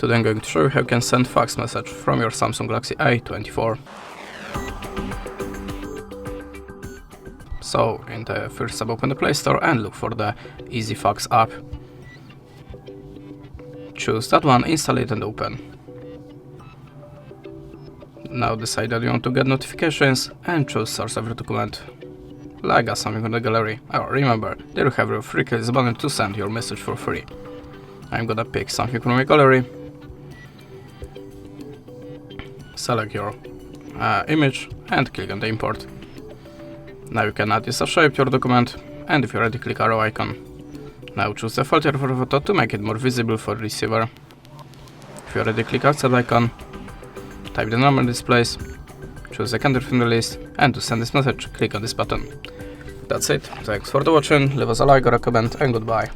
Today I'm going to show you how you can send fax message from your Samsung Galaxy A24. So in the first tab, open the Play Store and look for the Easy Fax app. Choose that one, install it and open. Now decide that you want to get notifications and choose source of your document, like something on the gallery. Oh, remember, there you have your free clicks button to send your message for free. I'm gonna pick something from my gallery, select your image and click on the import. Now you can add this shape to your document, and if you're ready, click arrow icon. Now choose the filter for photo to make it more visible for the receiver. If you're ready, click accept icon, type the number in this place, choose the country from the list, and to send this message, click on this button. That's it. Thanks for watching, leave us a like or a comment, and goodbye.